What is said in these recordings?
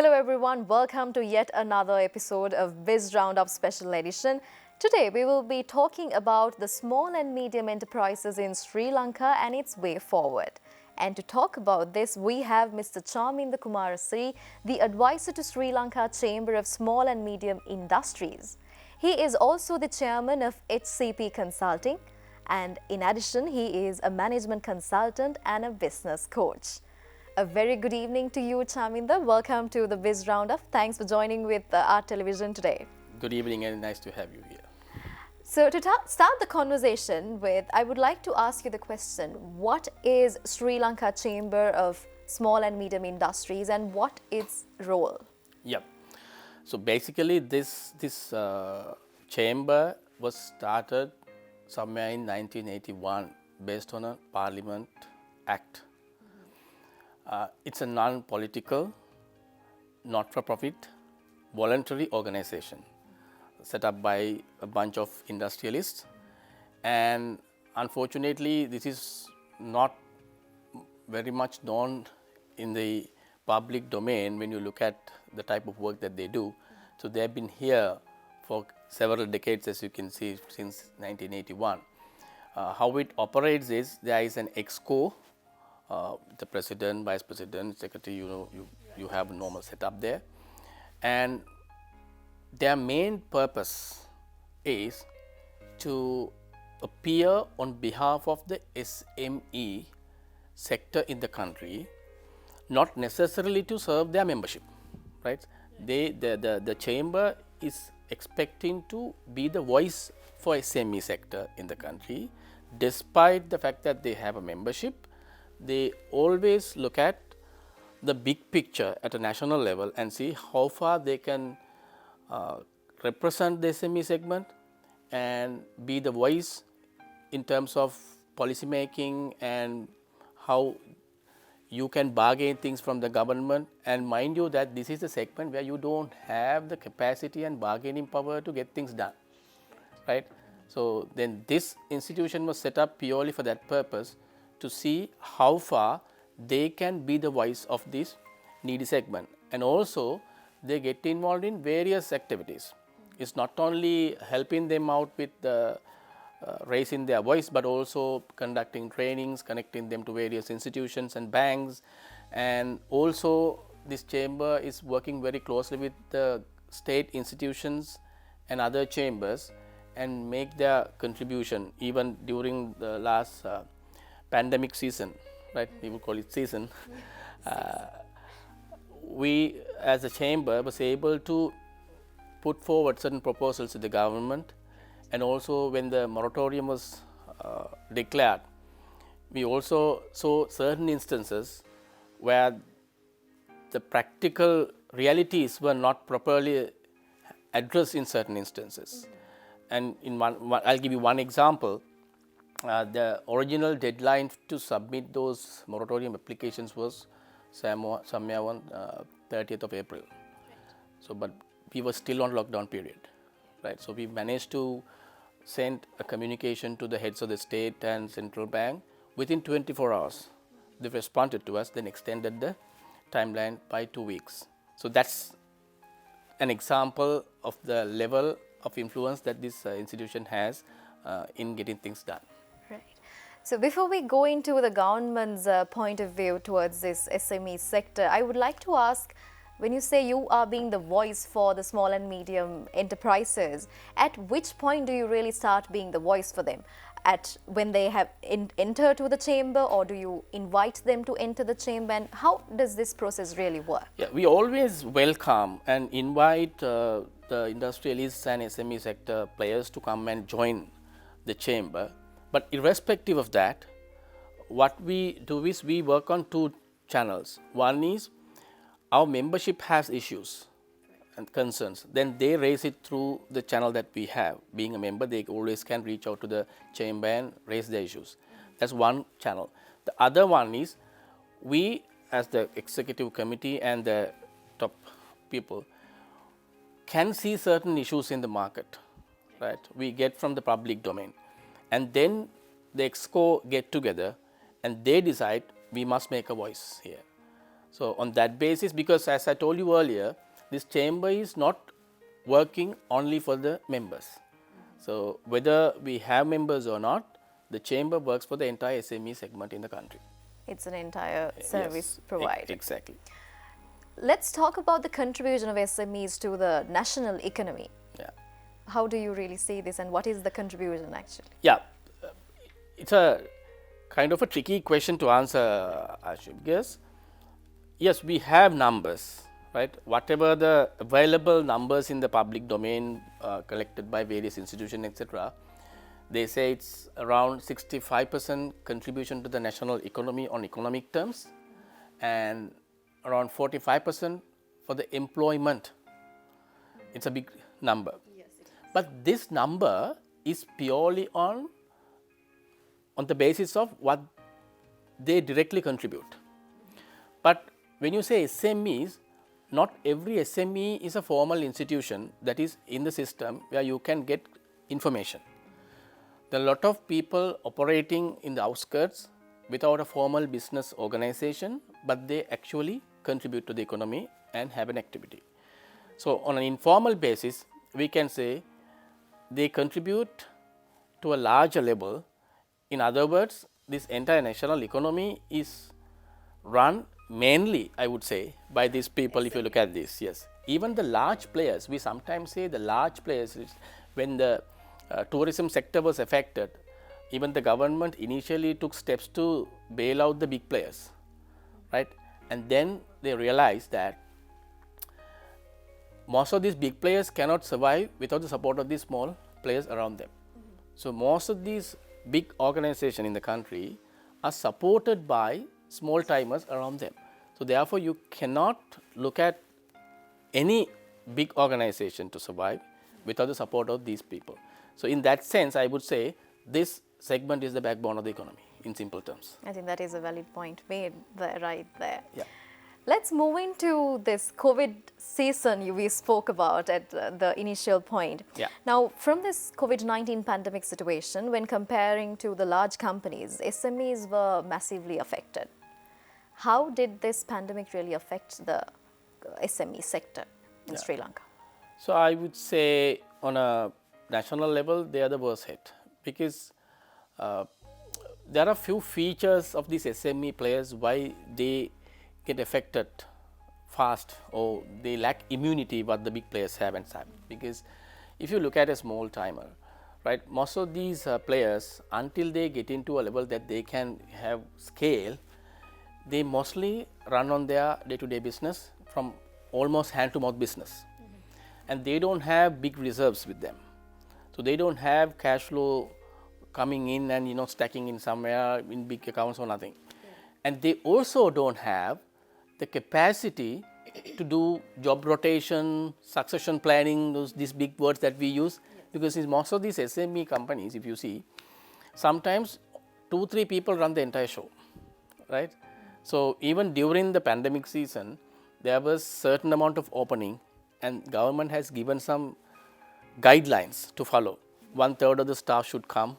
Hello everyone, welcome to yet another episode of Biz Roundup Special Edition. Today we will be talking about the small and medium enterprises in Sri Lanka and its way forward. And to talk about this, we have Mr. Chaminda Kumarasri, the advisor to Sri Lanka Chamber of Small and Medium Industries. He is also the chairman of HCP Consulting, and in addition, he is a management consultant and a business coach. A very good evening to you, Chaminda. Welcome to the Biz Roundup. Thanks for joining with our television today. Good evening and nice to have you here. So to start the conversation with, I would like to ask you the question, what is Sri Lanka Chamber of Small and Medium Industries and what is its role? Yep. So basically this chamber was started somewhere in 1981 based on a Parliament Act. It's a non-political, not-for-profit, voluntary organization set up by a bunch of industrialists, and unfortunately this is not very much known in the public domain when you look at the type of work that they do. So they have been here for several decades, as you can see, since 1981. How it operates is there is an exco, the president, vice president, secretary, you have a normal setup there, and their main purpose is to appear on behalf of the SME sector in the country, not necessarily to serve their membership, right? The chamber is expecting to be the voice for SME sector in the country. Despite the fact that they have a membership, they always look at the big picture at a national level and see how far they can represent the SME segment and be the voice in terms of policy making and how you can bargain things from the government. And mind you that this is a segment where you don't have the capacity and bargaining power to get things done, right? So then this institution was set up purely for that purpose, to see how far they can be the voice of this needy segment. And also they get involved in various activities. It's not only helping them out with raising their voice, but also conducting trainings, connecting them to various institutions and banks. And also this chamber is working very closely with the state institutions and other chambers and make their contribution even during the last pandemic season, right? We would call it season. We as a chamber was able to put forward certain proposals to the government, and also when the moratorium was declared, we also saw certain instances where the practical realities were not properly addressed in certain instances. And in I'll give you one example. The original deadline to submit those moratorium applications was somewhere on 30th of April. So, but we were still on lockdown period, right? So we managed to send a communication to the heads of the state and central bank. Within 24 hours, they responded to us, then extended the timeline by 2 weeks. So that's an example of the level of influence that this institution has in getting things done. Right. So before we go into the government's point of view towards this SME sector, I would like to ask, when you say you are being the voice for the small and medium enterprises, at which point do you really start being the voice for them? At when they have entered to the chamber, or do you invite them to enter the chamber, and how does this process really work? Yeah, we always welcome and invite the industrialists and SME sector players to come and join the chamber. But irrespective of that, what we do is we work on two channels. One is our membership has issues and concerns, then they raise it through the channel that we have. Being a member, they always can reach out to the chamber and raise their issues. That's one channel. The other one is we as the executive committee and the top people can see certain issues in the market, right? We get from the public domain. And then the exco get together and they decide we must make a voice here. So, on that basis, because as I told you earlier, this chamber is not working only for the members. So, whether we have members or not, the chamber works for the entire SME segment in the country. It's an entire service provided. Exactly. Let's talk about the contribution of SMEs to the national economy. Yeah. How do you really see this, and what is the contribution actually? Yeah, it's a kind of a tricky question to answer, Ashim, because yes, we have numbers, right? Whatever the available numbers in the public domain collected by various institutions, etc., they say it's around 65% contribution to the national economy on economic terms, and around 45% for the employment. It's a big number. Yes, it is. But this number is purely on the basis of what they directly contribute. But when you say SMEs, not every SME is a formal institution that is in the system where you can get information. There are a lot of people operating in the outskirts without a formal business organization, but they actually contribute to the economy and have an activity. So, on an informal basis, we can say they contribute to a larger level. In other words, this entire national economy is run mainly, I would say, by these people. If you look at this, yes, even the large players, we sometimes say the large players, when the tourism sector was affected, even the government initially took steps to bail out the big players, right? And then they realized that most of these big players cannot survive without the support of these small players around them. So, most of these big organizations in the country are supported by small timers around them. So, therefore, you cannot look at any big organization to survive without the support of these people. So, in that sense, I would say this segment is the backbone of the economy in simple terms. I think that is a valid point made there, right there. Yeah. Let's move into this COVID season we spoke about at the initial point. Yeah. Now, from this COVID-19 pandemic situation, when comparing to the large companies, SMEs were massively affected. How did this pandemic really affect the SME sector in Sri Lanka? So, I would say on a national level, they are the worst hit, because there are few features of these SME players why they get affected fast, or they lack immunity what the big players have and have. Because if you look at a small timer, right, most of these players, until they get into a level that they can have scale, they mostly run on their day-to-day business from almost hand-to-mouth business. And they don't have big reserves with them. So, they don't have cash flow coming in and stacking in somewhere in big accounts or nothing. And they also don't have the capacity to do job rotation, succession planning, these big words that we use, because in most of these SME companies, if you see, sometimes 2-3 people run the entire show, right? So, even during the pandemic season, there was certain amount of opening, and government has given some guidelines to follow. 1/3 of the staff should come,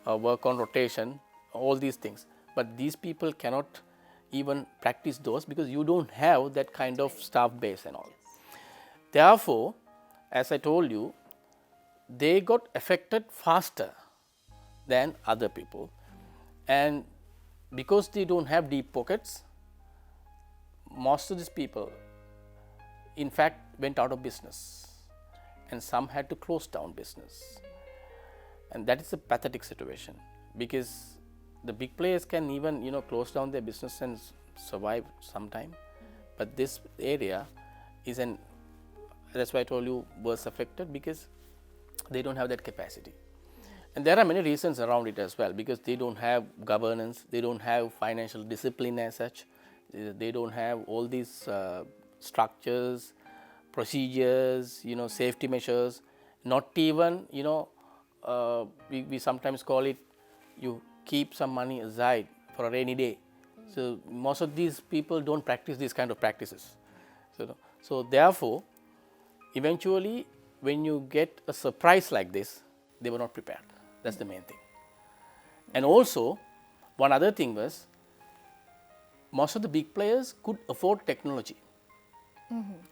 work on rotation, all these things. But these people cannot even practice those, because you don't have that kind of staff base and all. Therefore, as I told you, they got affected faster than other people, and because they don't have deep pockets, most of these people in fact went out of business, and some had to close down business. And that is a pathetic situation, because the big players can even close down their business and survive sometime, but this area is that's why I told you was affected, because they don't have that capacity. And there are many reasons around it as well, because they don't have governance, they don't have financial discipline as such, they don't have all these structures, procedures, safety measures, not even we sometimes call it, you keep some money aside for a rainy day. So, most of these people don't practice these kind of practices. So therefore, eventually when you get a surprise like this, they were not prepared. That's the main thing. And also, one other thing was, most of the big players could afford technology.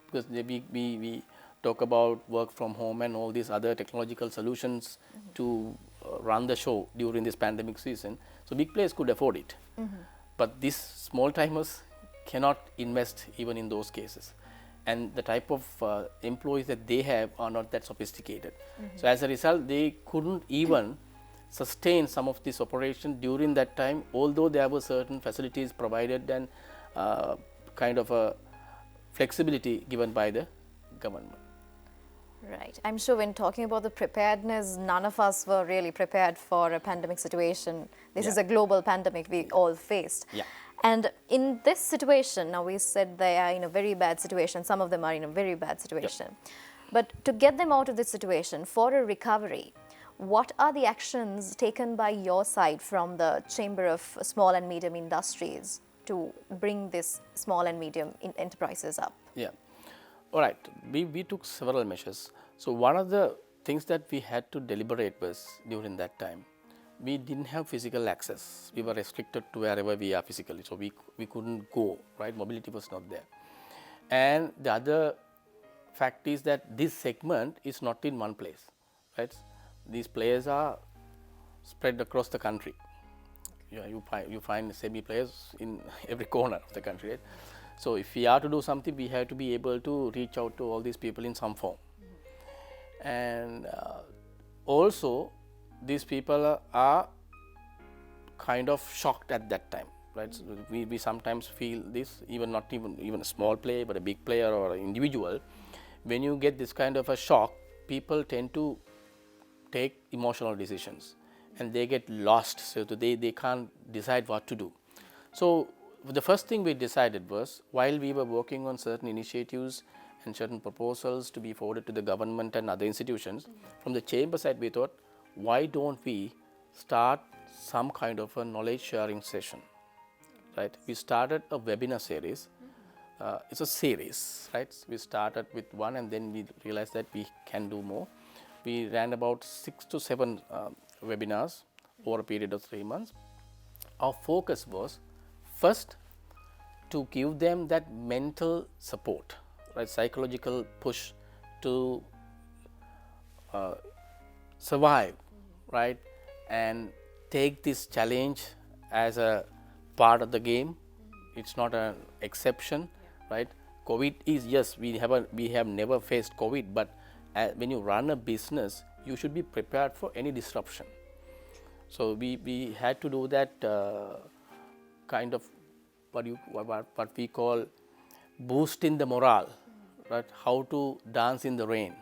Because we talk about work from home and all these other technological solutions to run the show during this pandemic season. So big players could afford it. But these small timers cannot invest even in those cases. And the type of employees that they have are not that sophisticated. So as a result, they couldn't even sustain some of this operation during that time, although there were certain facilities provided and kind of a flexibility given by the government. Right. I'm sure when talking about the preparedness, none of us were really prepared for a pandemic situation. This is a global pandemic we all faced. Yeah. And in this situation, now we said they are in a very bad situation. Some of them are in a very bad situation. But to get them out of this situation for a recovery, what are the actions taken by your side from the Chamber of Small and Medium Industries to bring this small and medium enterprises up? Yeah. All right. We took several measures. So one of the things that we had to deliberate was during that time, we didn't have physical access. We were restricted to wherever we are physically. So we couldn't go, right? Mobility was not there. And the other fact is that this segment is not in one place, right? These players are spread across the country. You find SME players in every corner of the country, right? So if we are to do something, we have to be able to reach out to all these people in some form. And also, these people are kind of shocked at that time, right? So we sometimes feel this, not even a small player, but a big player or an individual. When you get this kind of a shock, people tend to take emotional decisions and they get lost, so they can't decide what to do. So the first thing we decided was, while we were working on certain initiatives and certain proposals to be forwarded to the government and other institutions, from the chamber side we thought, why don't we start some kind of a knowledge sharing session, right? We started a webinar series. It's a series, right? We started with one and then we realized that we can do more. We ran about 6 to 7 webinars over a period of 3 months. Our focus was first to give them that mental support, right? Psychological push to survive, right? And take this challenge as a part of the game. It's not an exception, right? COVID is, yes, we have never faced COVID, but when you run a business, you should be prepared for any disruption. So we had to do that kind of what we call boosting the morale, right? How to dance in the rain.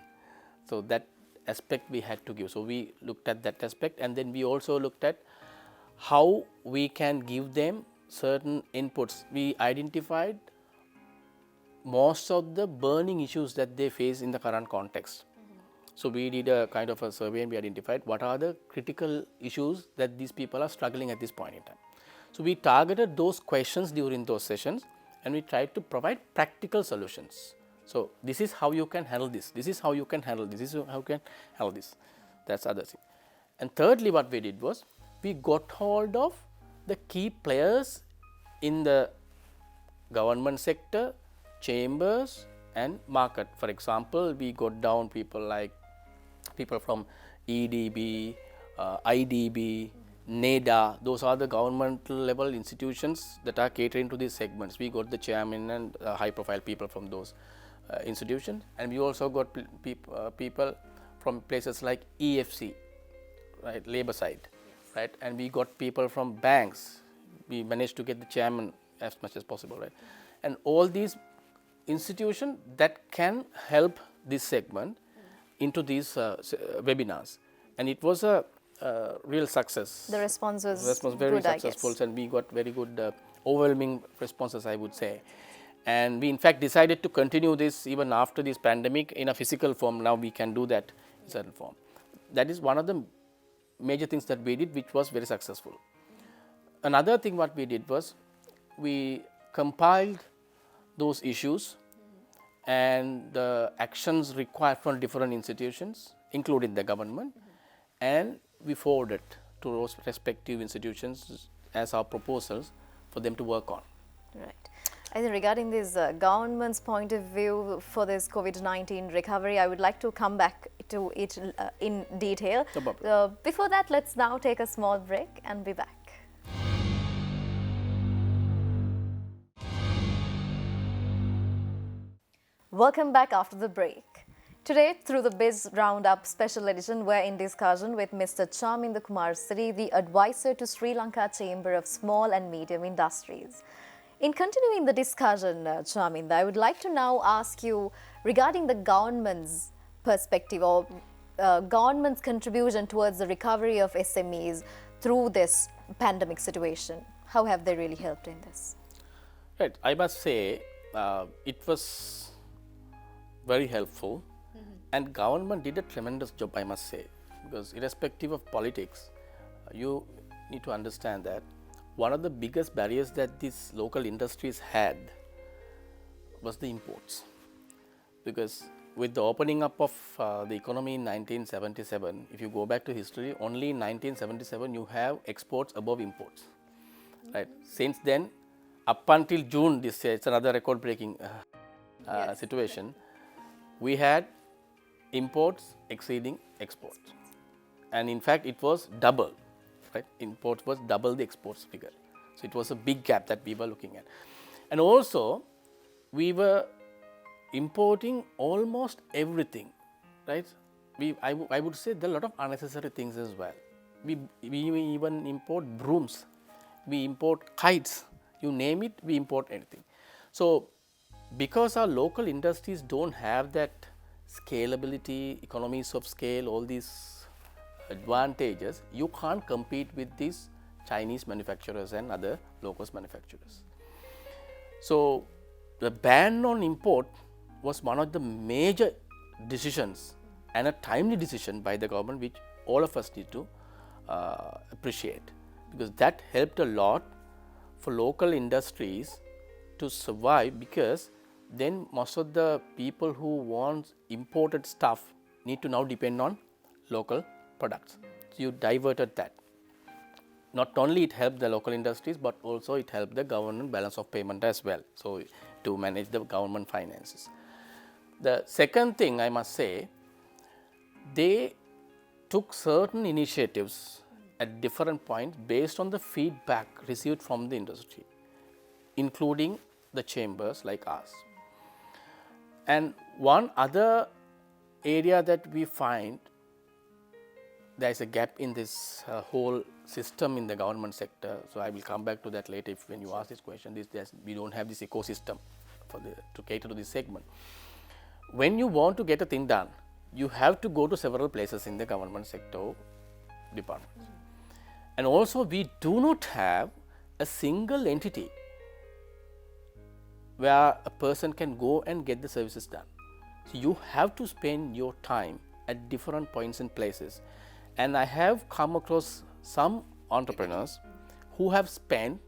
So that aspect we had to give. So we looked at that aspect, and then we also looked at how we can give them certain inputs. We identified most of the burning issues that they face in the current context. So we did a kind of a survey and we identified what are the critical issues that these people are struggling at this point in time. So we targeted those questions during those sessions and we tried to provide practical solutions. So this is how you can handle this. This is how you can handle this. This is how you can handle this. That's the other thing. And thirdly, what we did was we got hold of the key players in the government sector, chambers and market. For example, we got down people from EDB, IDB, NEDA. Those are the governmental level institutions that are catering to these segments. We got the chairman and high profile people from those institutions, and we also got people from places like EFC, right, labor side, right, and we got people from banks. We managed to get the chairman as much as possible, right, and all these institutions that can help this segment into these webinars, and it was a real success. The response was very good, successful, and we got very good, overwhelming responses, I would say. And we in fact decided to continue this even after this pandemic in a physical form. Now we can do that in certain form. That is one of the major things that we did, which was very successful. Another thing what we did was we compiled those issues and the actions required from different institutions, including the government, and we forwarded to those respective institutions as our proposals for them to work on. Right. I think regarding this government's point of view for this COVID-19 recovery, I would like to come back to it in detail. No problem. Before that, let's now take a small break and be back. Welcome back after the break. Today, through the Biz Roundup special edition, we're in discussion with Mr. Chaminda Kumar Siri, the advisor to Sri Lanka Chamber of Small and Medium Industries. In continuing the discussion, Chaminda, I would like to now ask you regarding the government's perspective or government's contribution towards the recovery of SMEs through this pandemic situation. How have they really helped in this? Right. I must say it was very helpful, and government did a tremendous job, I must say, because irrespective of politics, you need to understand that one of the biggest barriers that these local industries had was the imports. Because with the opening up of the economy in 1977, if you go back to history, only in 1977 you have exports above imports. Right. Since then, up until June this year, it's another record-breaking situation. We had imports exceeding exports, and in fact, it was double. Right, imports was double the exports figure. So it was a big gap that we were looking at, and also we were importing almost everything. Right, I would say there are a lot of unnecessary things as well. We even import brooms, we import kites, you name it, we import anything. So because our local industries don't have that scalability, economies of scale, all these advantages, you can't compete with these Chinese manufacturers and other low-cost manufacturers. So the ban on import was one of the major decisions and a timely decision by the government, which all of us need to appreciate, because that helped a lot for local industries to survive, because then most of the people who want imported stuff need to now depend on local products. So you diverted that. Not only it helped the local industries, but also it helped the government balance of payment as well, so to manage the government finances. The second thing I must say, they took certain initiatives at different points based on the feedback received from the industry, including the chambers like us. And one other area that we find there is a gap in this whole system in the government sector. So I will come back to that later when you ask this question. We don't have this ecosystem to cater to this segment. When you want to get a thing done, you have to go to several places in the government sector departments. And also we do not have a single entity where a person can go and get the services done. So you have to spend your time at different points and places. And I have come across some entrepreneurs who have spent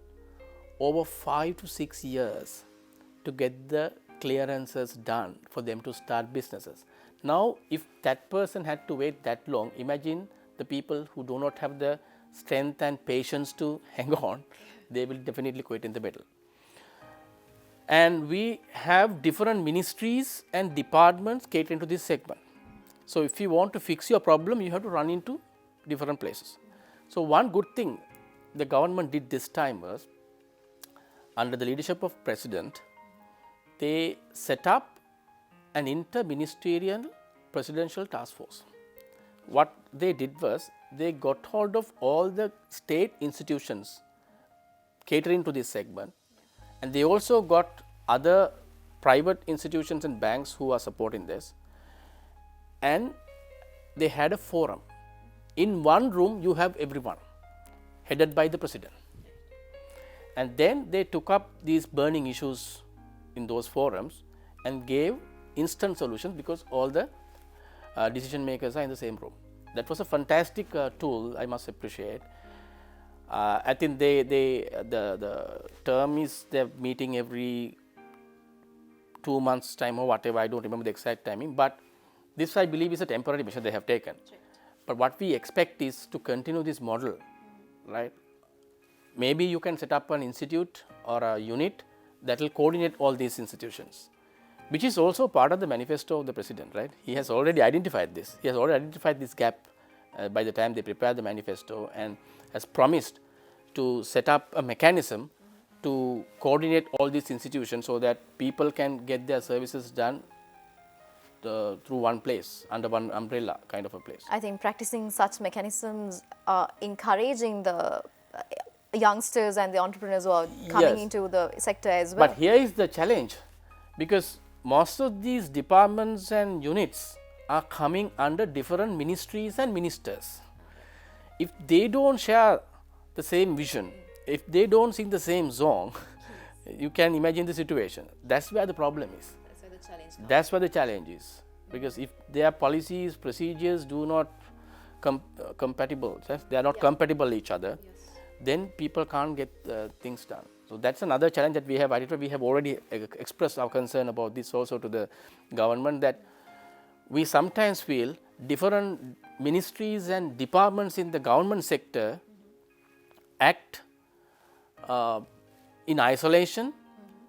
over 5 to 6 years to get the clearances done for them to start businesses. Now, if that person had to wait that long, imagine the people who do not have the strength and patience to hang on, they will definitely quit in the middle. And we have different ministries and departments catering to this segment. So if you want to fix your problem, you have to run into different places. So one good thing the government did this time was, under the leadership of President, they set up an inter-ministerial presidential task force. What they did was, they got hold of all the state institutions catering to this segment, and they also got other private institutions and banks who are supporting this, and they had a forum. In one room you have everyone, headed by the president, and then they took up these burning issues in those forums and gave instant solutions, because all the decision makers are in the same room. That was a fantastic tool, I must appreciate. I think the term is they're meeting every 2 months time or whatever, I don't remember the exact timing, but this I believe is a temporary measure they have taken. But what we expect is to continue this model, right? Maybe you can set up an institute or a unit that will coordinate all these institutions, which is also part of the manifesto of the president, right? He has already identified this. He has already identified this gap by the time they prepared the manifesto, and has promised to set up a mechanism to coordinate all these institutions so that people can get their services done through one place, under one umbrella kind of a place. I think practicing such mechanisms are encouraging the youngsters and the entrepreneurs who are coming Yes. into the sector as well. But here is the challenge, because most of these departments and units are coming under different ministries and ministers. If they don't share the same vision, if they don't sing the same song, you can imagine the situation. That's where the problem is. That's where the challenge is. Because if their policies, procedures do not compatible, they are not compatible each other, then people can't get things done. So that's another challenge that we have identified. We have already expressed our concern about this also to the government, that we sometimes feel different ministries and departments in the government sector act in isolation,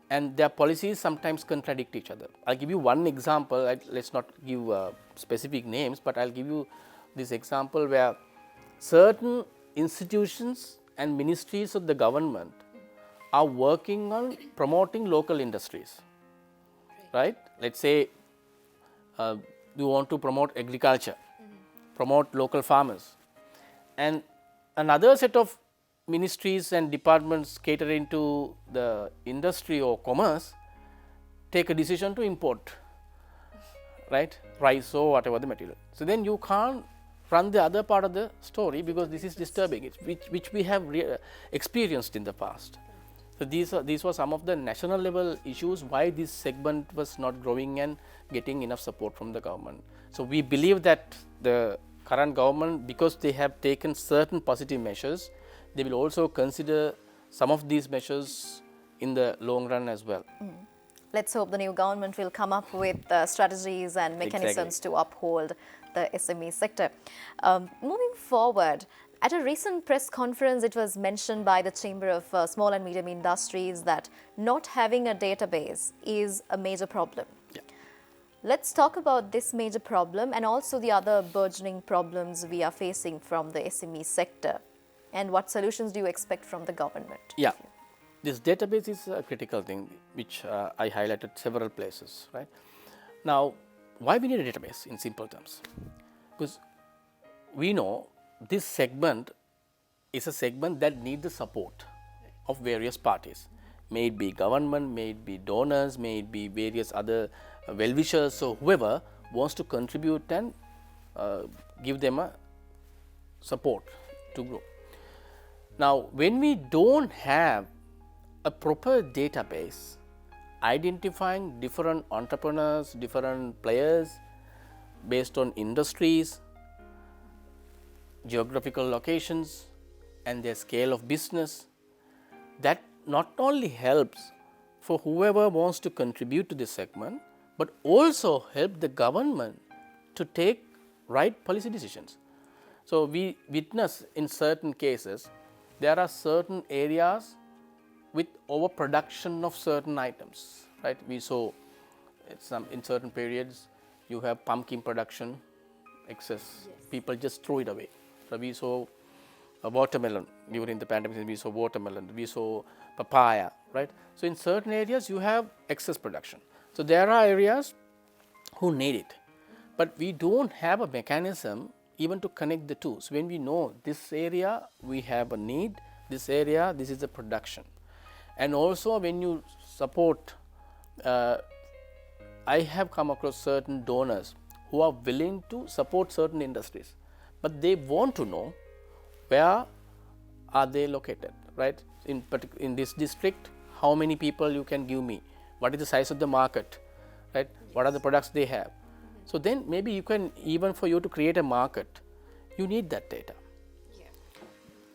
and their policies sometimes contradict each other. I'll give you one example. Let's not give specific names, but I'll give you this example where certain institutions and ministries of the government are working on promoting local industries, right? Let's say you want to promote agriculture, promote local farmers, and another set of ministries and departments catering to the industry or commerce take a decision to import, right, rice or whatever the material. So then you can't run the other part of the story, because this is disturbing, which we have experienced in the past. So these were some of the national level issues why this segment was not growing and getting enough support from the government. So we believe that the current government, because they have taken certain positive measures, they will also consider some of these measures in the long run as well. Let's hope the new government will come up with strategies and mechanisms to uphold the SME sector. Moving forward, at a recent press conference, it was mentioned by the Chamber of Small and Medium Industries that not having a database is a major problem. Yeah. Let's talk about this major problem and also the other burgeoning problems we are facing from the SME sector. And what solutions do you expect from the government? Yeah, this database is a critical thing, which I highlighted several places, right? Now, why we need a database in simple terms? Because we know this segment is a segment that needs the support of various parties. May it be government, may it be donors, may it be various other well-wishers, so whoever wants to contribute and give them a support to grow. Now, when we don't have a proper database identifying different entrepreneurs, different players based on industries, geographical locations, and their scale of business, that not only helps for whoever wants to contribute to this segment, but also help the government to take right policy decisions. So we witness in certain cases, there are certain areas with overproduction of certain items, right? We saw in certain periods, you have pumpkin production, excess, people just throw it away. So we saw a watermelon during the pandemic, we saw watermelon, we saw papaya, right? So in certain areas, you have excess production. So there are areas who need it, but we don't have a mechanism even to connect the two. So when we know this area, we have a need, this area, this is the production. And also when you support, I have come across certain donors who are willing to support certain industries, but they want to know where are they located, right? In this district, how many people you can give me? What is the size of the market, right? What are the products they have? So then maybe you can, even for you to create a market, you need that data.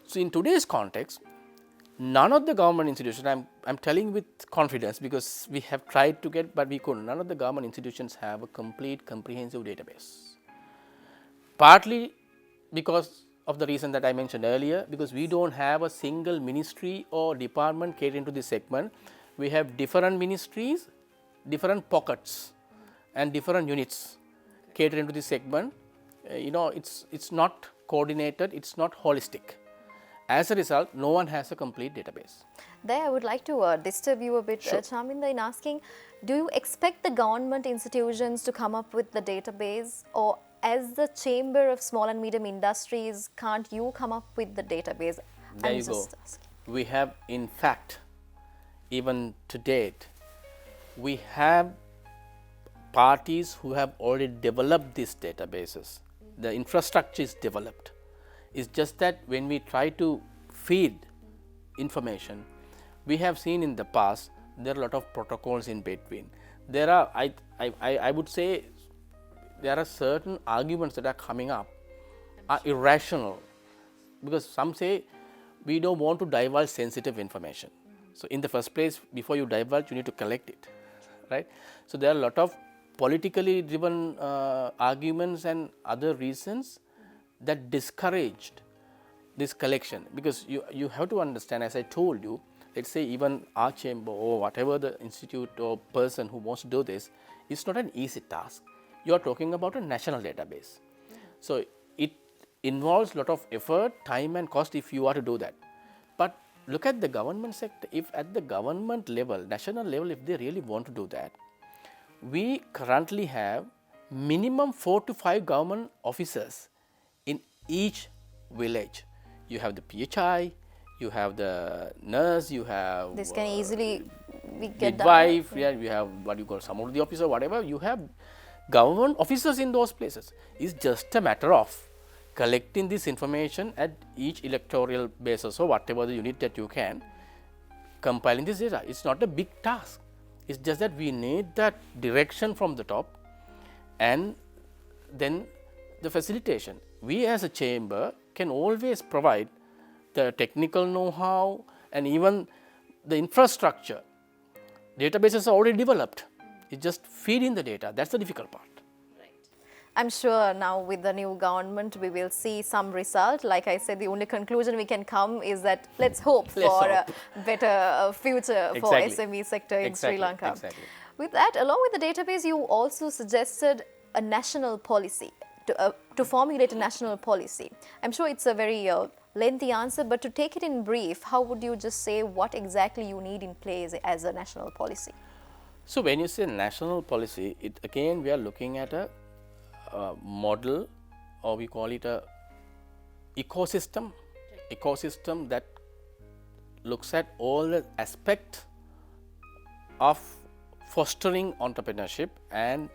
So in today's context, none of the government institutions, I'm telling with confidence because we have tried to get, but we couldn't. None of the government institutions have a complete, comprehensive database. Partly because of the reason that I mentioned earlier, because we don't have a single ministry or department catering to this segment we have different ministries, different pockets and different units catering to this segment. It's not coordinated, it's not holistic. As a result, no one has a complete database. There, I would like to disturb you a bit, Sure. Charminda, in asking, do you expect the government institutions to come up with the database, or as the Chamber of Small and Medium Industries, can't you come up with the database? There I'm you go. just asking. We have, in fact, even to date, we have parties who have already developed these databases. The infrastructure is developed. It's just that when we try to feed information, we have seen in the past there are a lot of protocols in between. There are, I would say, there are certain arguments that are coming up are irrational, because some say we don't want to divulge sensitive information. So in the first place, before you divulge, you need to collect it, right? So there are a lot of politically driven arguments and other reasons that discouraged this collection, because you have to understand, as I told you, let's say even our chamber or whatever the institute or person who wants to do this, it's not an easy task. You are talking about a national database. So it involves a lot of effort, time and cost if you are to do that. But look at the government sector. If at the government level, national level, if they really want to do that, we currently have minimum 4 to 5 government officers in each village. You have the PHI, you have the nurse, you have This can easily be get done. midwife, yeah, you have what you call Samurdhi officer, whatever. You have government officers in those places. It's just a matter of collecting this information at each electoral basis or whatever the unit that you can, compiling this data. It's not a big task. It's just that we need that direction from the top and then the facilitation. We as a chamber can always provide the technical know-how and even the infrastructure. Databases are already developed. It's just feeding the data. That's the difficult part. I'm sure now with the new government we will see some result. Like I said, the only conclusion we can come is that let's hope for a better future for SME sector in Sri Lanka. Exactly. With that, along with the database, you also suggested a national policy, to formulate a national policy. I'm sure it's a very lengthy answer, but to take it in brief, how would you just say what exactly you need in place as a national policy? So when you say national policy, it again we are looking at a model, or we call it a ecosystem that looks at all the aspects of fostering entrepreneurship and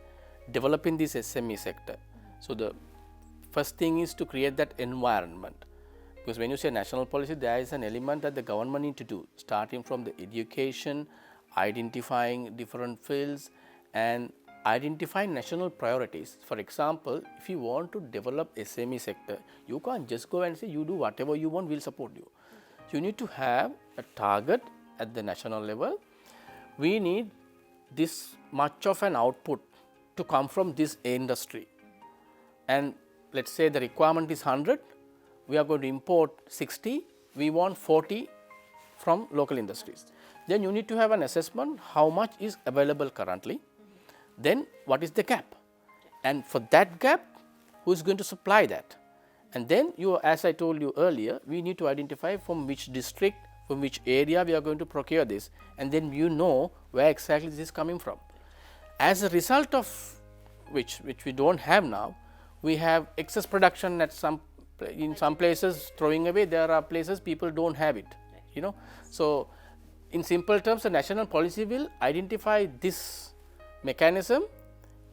developing this SME sector. So the first thing is to create that environment, because when you say national policy, there is an element that the government need to do, starting from the education, identifying different fields and identifying national priorities. For example, if you want to develop SME sector, you can't just go and say you do whatever you want, we'll support you. You need to have a target at the national level. We need this much of an output to come from this industry, and let's say the requirement is 100, we are going to import 60, we want 40 from local industries. Then you need to have an assessment how much is available currently, then what is the gap, and for that gap who is going to supply that, and then you, as I told you earlier, we need to identify from which district, from which area we are going to procure this, and then you know where exactly this is coming from. As a result of which we don't have now, we have excess production at in some places throwing away. There are places people don't have it, you know. So in simple terms, the national policy will identify this mechanism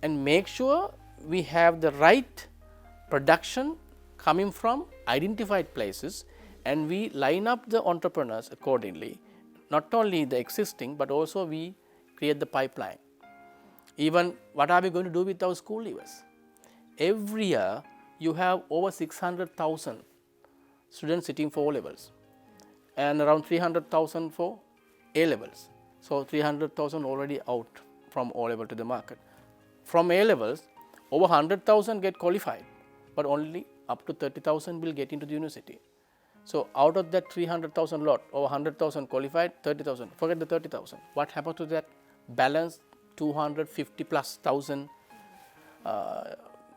and make sure we have the right production coming from identified places, and we line up the entrepreneurs accordingly, not only the existing but also we create the pipeline. Even what are we going to do with our school leavers? Every year you have over 600,000 students sitting for O levels and around 300,000 for A levels. So 300,000 already out from O level to the market. From A levels, over 100,000 get qualified, but only up to 30,000 will get into the university. So out of that 300,000 lot, over 100,000 qualified, 30,000, forget the 30,000. What happened to that balance 250 plus thousand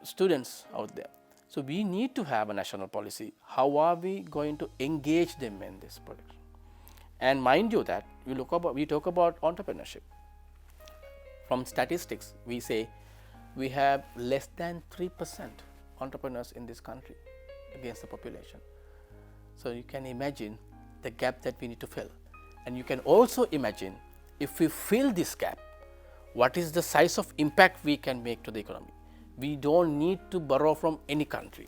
students out there? So we need to have a national policy. How are we going to engage them in this project? And mind you that we talk about entrepreneurship. From statistics, we say we have less than 3% entrepreneurs in this country against the population. So you can imagine the gap that we need to fill. And you can also imagine, if we fill this gap, what is the size of impact we can make to the economy. We don't need to borrow from any country.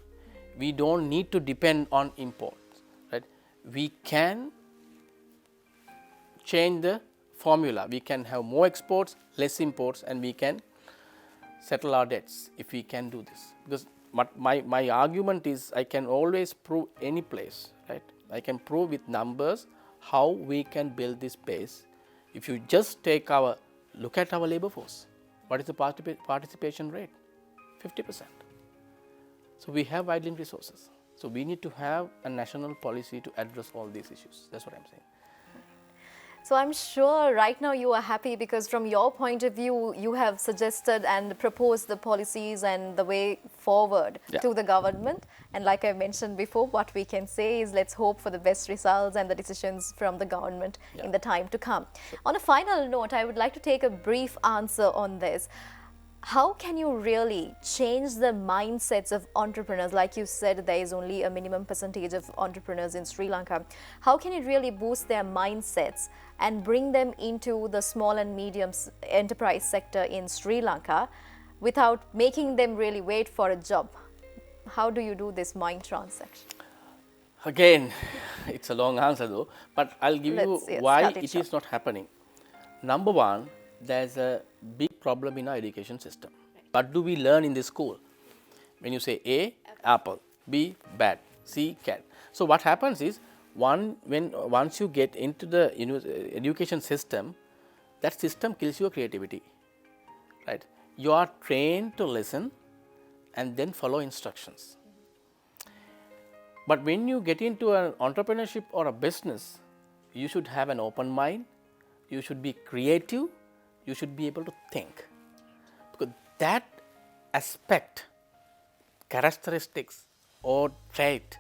We don't need to depend on imports. Right? We can change the formula. We can have more exports, less imports, and we can settle our debts if we can do this. Because my argument is, I can always prove any place, right? I can prove with numbers how we can build this base. If you just look at our labor force, what is the participation rate? 50%. So we have idling resources. So we need to have a national policy to address all these issues. That's what I'm saying. So I'm sure right now you are happy because from your point of view, you have suggested and proposed the policies and the way forward to the government. And like I mentioned before, what we can say is let's hope for the best results and the decisions from the government in the time to come. On a final note, I would like to take a brief answer on this. How can you really change the mindsets of entrepreneurs? Like you said, there is only a minimum percentage of entrepreneurs in Sri Lanka. How can it really boost their mindsets and bring them into the small and medium enterprise sector in Sri Lanka without making them really wait for a job? How do you do this mind transaction? Again, it's a long answer though, but I'll give you why it is not happening. Number one, there's a big problem in our education system. What do we learn in the school? When you say A, apple, B, bat, C, cat. So what happens is, once you get into the education system, that system kills your creativity, right? You are trained to listen and then follow instructions. But when you get into an entrepreneurship or a business, you should have an open mind, you should be creative, you should be able to think. Because that aspect, characteristics or trait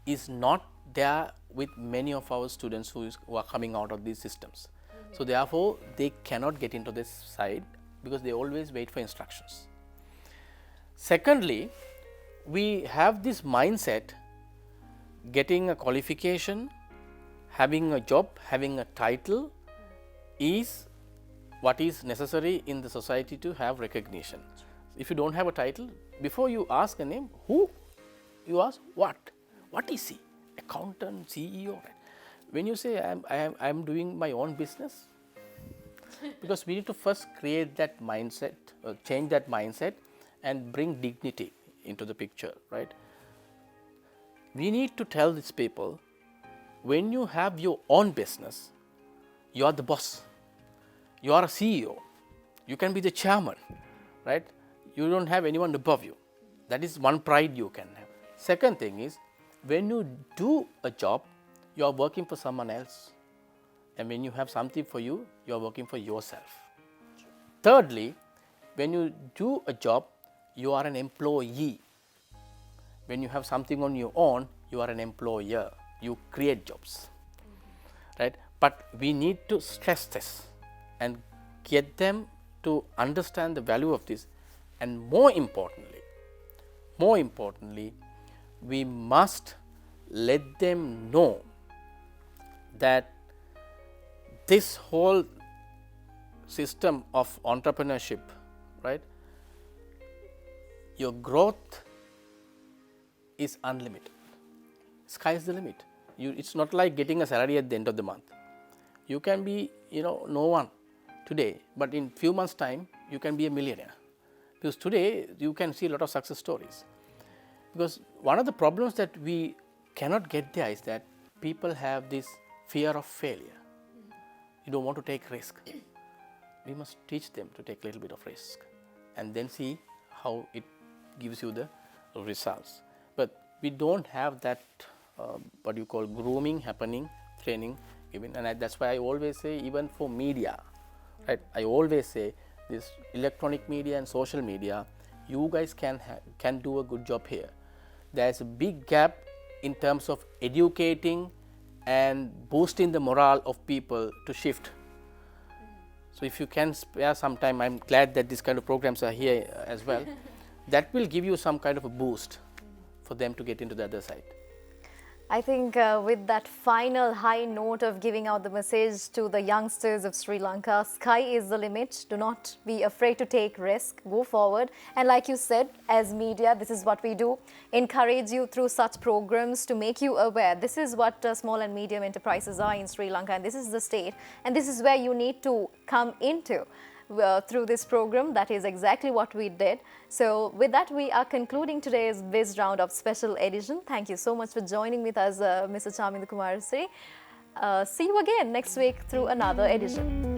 is not there with many of our students who are coming out of these systems. So therefore, they cannot get into this side because they always wait for instructions. Secondly, we have this mindset, getting a qualification, having a job, having a title is what is necessary in the society to have recognition. If you don't have a title, before you ask a name, who? You ask what? What is he? Accountant, CEO. Right? When you say I am doing my own business, because we need to first create that mindset, change that mindset, and bring dignity into the picture, right? We need to tell these people, when you have your own business, you are the boss. You are a CEO. You can be the chairman, right? You don't have anyone above you. That is one pride you can have. Second thing is, when you do a job, you are working for someone else. And when you have something for you, you are working for yourself. Thirdly, when you do a job, you are an employee. When you have something on your own, you are an employer. You create jobs, right? But we need to stress this and get them to understand the value of this. And more importantly, we must let them know that this whole system of entrepreneurship, right? Your growth is unlimited. Sky is the limit. It's not like getting a salary at the end of the month. You can be, no one today, but in few months' time, you can be a millionaire. Because today, you can see a lot of success stories. Because one of the problems that we cannot get there is that people have this fear of failure. You don't want to take risk. We must teach them to take a little bit of risk and then see how it gives you the results. But we don't have that what you call grooming happening, training even, and that's why I always say, even for media, right? I always say this electronic media and social media, you guys can do a good job here. There's a big gap in terms of educating and boosting the morale of people to shift. So if you can spare some time, I'm glad that these kind of programs are here as well. That will give you some kind of a boost for them to get into the other side. I think with that final high note of giving out the message to the youngsters of Sri Lanka, sky is the limit. Do not be afraid to take risk. Go forward. And like you said, as media, this is what we do. Encourage you through such programs to make you aware. This is what small and medium enterprises are in Sri Lanka, and this is the state. And this is where you need to come into. Through this program. That is exactly what we did. So with that, we are concluding today's Biz Roundup special edition. Thank you so much for joining with us, Mr. Chaminda Kumarasri. See you again next week through another edition.